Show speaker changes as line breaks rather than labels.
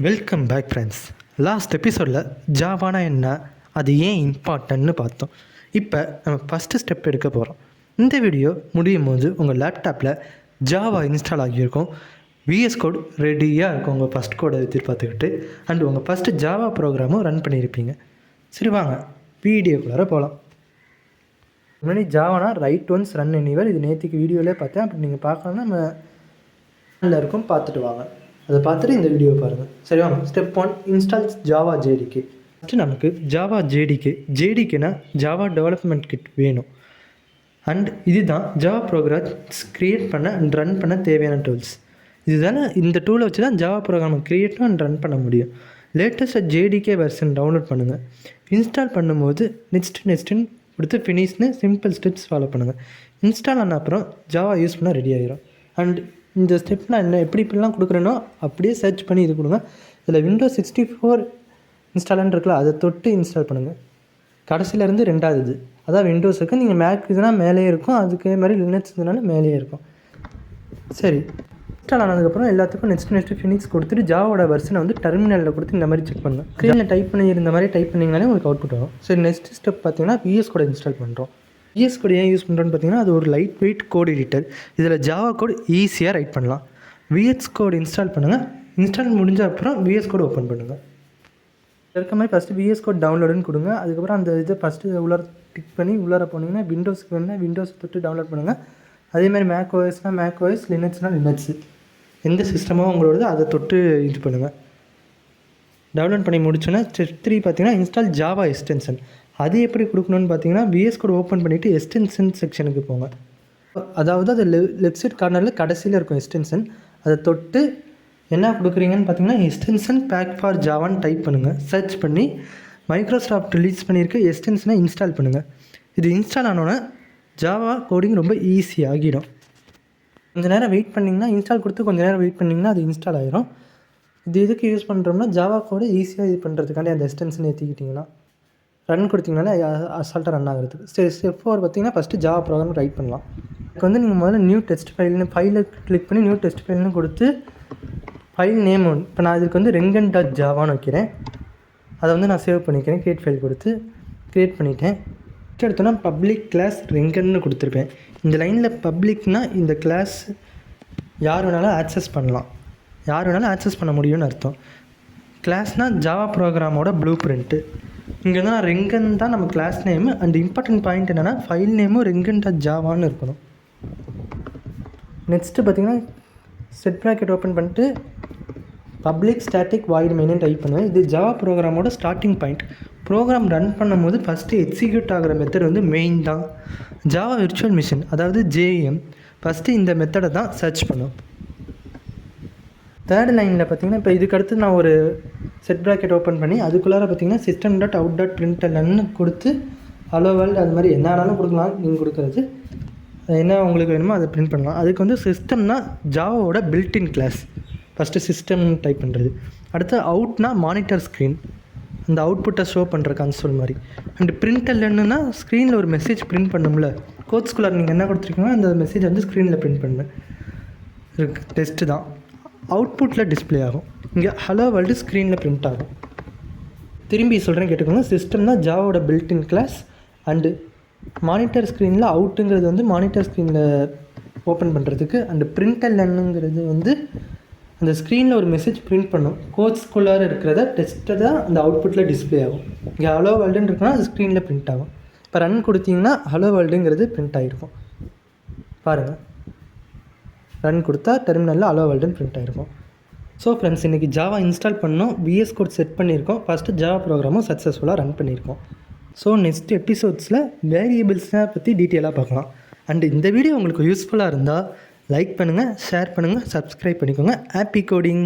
Welcome back friends. Last எபிசோடில் ஜாவானா என்ன, அது ஏன் இம்பார்ட்டன்ட்னு பார்த்தோம். இப்போ நம்ம ஃபஸ்ட்டு ஸ்டெப் எடுக்க போகிறோம். இந்த வீடியோ முடியும் போது உங்கள் லேப்டாப்பில் ஜாவா இன்ஸ்டால் ஆகியிருக்கும், விஎஸ் கோட் ரெடியாக இருக்கும் உங்கள் ஃபஸ்ட் கோடை எதிர்பார்த்துக்கிட்டு, அண்ட் உங்கள் ஃபஸ்ட்டு ஜாவா ப்ரோக்ராமும் ரன் பண்ணியிருப்பீங்க. சரி வாங்க வீடியோக்குள்ளார போகலாம். முன்னாடி ஜாவானா ரைட் ஒன்ஸ் ரன் எனிவர், இது நேற்றுக்கு வீடியோவிலே பார்த்தேன். அப்படி நீங்கள் பார்க்கணுன்னா நம்ம இருக்கும், பார்த்துட்டு வாங்க. அதை பார்த்துட்டு இந்த வீடியோ பாருங்கள். சரி வாங்க. Step 1, install Java JDK. First நமக்கு ஜாவா ஜேடிகேனா ஜாவா டெவலப்மெண்ட் கிட் வேணும். அண்ட் இதுதான் ஜாவா ப்ரோக்ராம்ஸ் க்ரியேட் பண்ண அண்ட் ரன் பண்ண தேவையான டூல்ஸ். இதுதானே இந்த டூலை வச்சு தான் ஜாவா ப்ரோக்ராமை க்ரியேட் அண்ட் ரன் பண்ண முடியும். லேட்டஸ்ட்டாக ஜேடிகே வெர்ஷன் டவுன்லோட் பண்ணுங்கள். இன்ஸ்டால் பண்ணும்போது நெக்ஸ்ட்டுன்னு கொடுத்து ஃபினிஷ்னு சிம்பிள் ஸ்டெப்ஸ் ஃபாலோ பண்ணுங்கள். இன்ஸ்டால் ஆன அப்புறம் ஜாவா யூஸ் பண்ணால் ரெடி ஆகிரும். அண்ட் இந்த ஸ்டெப் நான் இப்படிலாம் கொடுக்குறேனோ அப்படியே சர்ச் பண்ணி இது கொடுங்க. இதில் விண்டோஸ் 64 இன்ஸ்டாலன்னு இருக்குல்ல, அதை தொட்டு இன்ஸ்டால் பண்ணுங்கள். கடைசியிலேருந்து ரெண்டாவது இது அதான் விண்டோஸுக்கு. நீங்கள் மேக் இதுனா மேலேயே இருக்கும், அதுக்கே மாதிரி லினக்ஸ் இதுனால மேலேயே இருக்கும். சரி, இன்ஸ்டால் ஆனதுக்கப்புறம் எல்லாத்துக்கும் நெக்ஸ்ட் ஃபினிக்ஸ் கொடுத்துட்டு ஜாவோட வெர்ஷனை வந்து டெர்மினலில் கொடுத்து இந்த மாதிரி செக் பண்ணுங்கள். ஸ்க்ரீனில் டைப் பண்ணி இருந்த மாதிரி டைப் பண்ணிங்கனாலே உங்களுக்கு அவுட்புட் வரும். சரி, நெக்ஸ்ட் ஸ்டெப் பார்த்தீங்கன்னா விஎஸ் கோடை இன்ஸ்டால் பண்ணுறோம். விஎஸ் கோட் ஏன் யூஸ் பண்ணுறோன்னு பார்த்தீங்கன்னா, அது ஒரு லைட் வெயிட் கோட் எடிட்டர். இதில் ஜாவா கோட் ஈஸியாக ரைட் பண்ணலாம். விஎஸ் கோட் இன்ஸ்டால் பண்ணுங்கள். இன்ஸ்டால் முடிஞ்ச அப்புறம் விஎஸ் கோட் ஓப்பன் பண்ணுங்கள். இருக்க மாதிரி ஃபஸ்ட்டு விஎஸ் கோட் டவுன்லோடுன்னு கொடுங்க. அதுக்கப்புறம் அந்த இதை ஃபஸ்ட்டு உள்ளார டிக் பண்ணி உள்ளார போனீங்கன்னா விண்டோஸ்க்கு வேணுன்னா விண்டோஸ் தொட்டு டவுன்லோட் பண்ணுங்கள். அதேமாதிரி மேக் ஓஎஸ்னால் மேக் ஓஎஸ், லினக்ஸ்னால் லினக்ஸ், எந்த சிஸ்டமோ உங்களோடது அதை தொட்டு இது பண்ணுங்கள். டவுன்லோட் பண்ணி முடிச்சோன்னா ஸ்டெப் 3 பார்த்தீங்கன்னா இன்ஸ்டால் ஜாவா எக்ஸ்டென்ஷன். அது எப்படி கொடுக்கணும்னு பார்த்தீங்கன்னா, விஎஸ் கோட் ஓப்பன் பண்ணிவிட்டு எக்ஸ்டென்ஷன் செக்ஷனுக்கு போங்க. அதாவது அது லெஃப்ட் சைட் கார்னரில் கடைசியில் இருக்கும் எக்ஸ்டென்ஷன். அதை தொட்டு என்ன கொடுக்குறீங்கன்னு பார்த்தீங்கன்னா, எக்ஸ்டென்ஷன் பேக் ஃபார் ஜாவான்னு டைப் பண்ணுங்கள். சர்ச் பண்ணி மைக்ரோசாஃப்ட் ரிலீஸ் பண்ணியிருக்க எக்ஸ்டென்ஷனை இன்ஸ்டால் பண்ணுங்கள். இது இன்ஸ்டால் ஆனோன்னே ஜாவா கோடிங் ரொம்ப ஈஸியாகிடும். கொஞ்சம் நேரம் வெயிட் பண்ணிங்கன்னா, இன்ஸ்டால் கொடுத்து கொஞ்சம் நேரம் வெயிட் பண்ணிங்கன்னா அது இன்ஸ்டால் ஆகிரும். இது எதுக்கு யூஸ் பண்ணுறோம்னா, ஜாவா கோடு ஈஸியாக இது பண்ணுறதுக்காண்டி அந்த எக்ஸ்டென்ஷன் ஏற்றிக்கிட்டிங்கன்னா ரன் கொடுத்திங்கனாலே அசால்ட்டாக ரன் ஆகிறதுக்கு. சரி, ஸ்டெப் 4 பார்த்தீங்கன்னா ஃபஸ்ட்டு ஜாவா ப்ரோக்ராம் ரைட் பண்ணலாம். இதுக்கு வந்து நீங்கள் முதல்ல நியூ டெஸ்ட் ஃபைல்னு ஃபைலை கிளிக் பண்ணி நியூ டெஸ்ட் ஃபைல்னு கொடுத்து ஃபைல் நேம் ஒன்று, இப்போ நான் இதுக்கு வந்து rengen.javaன்னு வைக்கிறேன். அதை வந்து நான் சேவ் பண்ணிக்கிறேன். க்ரியேட் ஃபைல் கொடுத்து க்ரியேட் பண்ணிட்டேன். எடுத்தோன்னா பப்ளிக் கிளாஸ் ரெங்கன்னு கொடுத்துருப்பேன். இந்த லைனில் பப்ளிக்னால் இந்த கிளாஸ் யார் வேணாலும் ஆக்சஸ் பண்ணலாம், யார் வேணாலும் ஆக்சஸ் பண்ண முடியும்னு அர்த்தம். கிளாஸ்னால் ஜாவா ப்ரோக்ராமோட ப்ளூ பிரிண்ட்டு. இங்கே தான் ரெங்கன் தான் நம்ம class name. And important point என்னென்னா, ஃபைல் நேமும் rengen.javaன்னு இருக்கணும். நெக்ஸ்ட்டு பார்த்தீங்கன்னா செட் ப்ராக்கெட் ஓப்பன் பண்ணிட்டு பப்ளிக் ஸ்டாட்டிக் வாய்ட் மெயின்னு டைப் பண்ணுவேன். இது ஜாவா ப்ரோக்ராமோட ஸ்டார்டிங் பாயிண்ட். ப்ரோக்ராம் ரன் பண்ணும்போது ஃபஸ்ட்டு எக்ஸிக்யூட் ஆகிற மெத்தட் வந்து மெயின் தான். ஜாவா விர்ச்சுவல் மிஷின் அதாவது JVM ஃபஸ்ட்டு இந்த மெத்தடை தான் சர்ச் பண்ணும். தேர்ட் லைனில் பார்த்தீங்கன்னா, இப்போ இதுக்கடுத்து நான் ஒரு செட் ப்ராக்கெட் ஓப்பன் பண்ணி அதுக்குள்ளார பார்த்தீங்கன்னா system.out.println கொடுத்து ஹலோ வேர்ல்டு அது மாதிரி என்ன வேணாலும் கொடுக்கலாம். நீங்கள் கொடுக்குறது என்ன உங்களுக்கு வேணுமோ அதை பிரிண்ட் பண்ணலாம். அதுக்கு வந்து சிஸ்டம்னா ஜாவாவோட built in class. First system type பண்ணுறது. அடுத்து அவுட்னா மானிட்டர் ஸ்க்ரீன், அந்த அவுட்புட்டை ஷோ பண்ணுற கன்சோல் மாதிரி. அண்ட் printlnனா ஸ்க்ரீனில் ஒரு மெசேஜ் பிரிண்ட் பண்ணும்ல, கோட்ஸ்குள்ளார் நீங்கள் என்ன கொடுத்துருக்கீங்களோ அந்த மெசேஜ் வந்து ஸ்க்ரீனில் பிரிண்ட் பண்ண இருக்கு. டெஸ்ட்டு தான் அவுட்புட்டில் டிஸ்பிளே ஆகும். இங்கே ஹலோ வேர்ல்டு ஸ்க்ரீனில் பிரிண்ட் ஆகும். திரும்பி சொல்கிறேன் கேட்டுக்கோங்க. சிஸ்டம் தான் ஜாவோட பில்டின் கிளாஸ். அண்டு மானிட்டர் ஸ்க்ரீனில் அவுட்டுங்கிறது வந்து மானிட்டர் ஸ்க்ரீனில் ஓப்பன் பண்ணுறதுக்கு. அண்டு printlnங்கிறது வந்து அந்த ஸ்க்ரீனில் ஒரு மெசேஜ் பிரிண்ட் பண்ணும். கோட்ஸ்குள்ளார இருக்கிறத டெஸ்ட்டை தான் அந்த அவுட்புட்டில் டிஸ்பிளே ஆகும். இங்கே ஹலோ வேர்ல்டுன்னு இருக்குன்னா அது ஸ்க்ரீனில் பிரிண்ட் ஆகும். இப்போ ரன் கொடுத்தீங்கன்னா ஹலோ வேர்ல்டுங்கிறது பிரிண்ட் ஆகிருக்கும். பாருங்கள், ரன் கொடுத்தா டெர்மினலில் ஹலோ வேர்ல்டுன்னு பிரிண்ட் ஆகிருக்கும். ஸோ ஃப்ரெண்ட்ஸ், இன்றைக்கி ஜாவா இன்ஸ்டால் பண்ணோம், விஎஸ் கோட் செட் பண்ணியிருக்கோம், ஃபஸ்ட்டு ஜாவா ப்ரோக்ராமும் சக்ஸஸ்ஃபுல்லாக ரன் பண்ணியிருக்கோம். ஸோ நெக்ஸ்ட் எபிசோட்ஸில் வேரியபிள்ஸை பற்றி டீட்டெயிலாக பார்க்கலாம். அண்ட் இந்த வீடியோ உங்களுக்கு யூஸ்ஃபுல்லாக இருந்தால் லைக் பண்ணுங்கள், ஷேர் பண்ணுங்கள், சப்ஸ்கிரைப் பண்ணிக்கோங்க. Happy coding.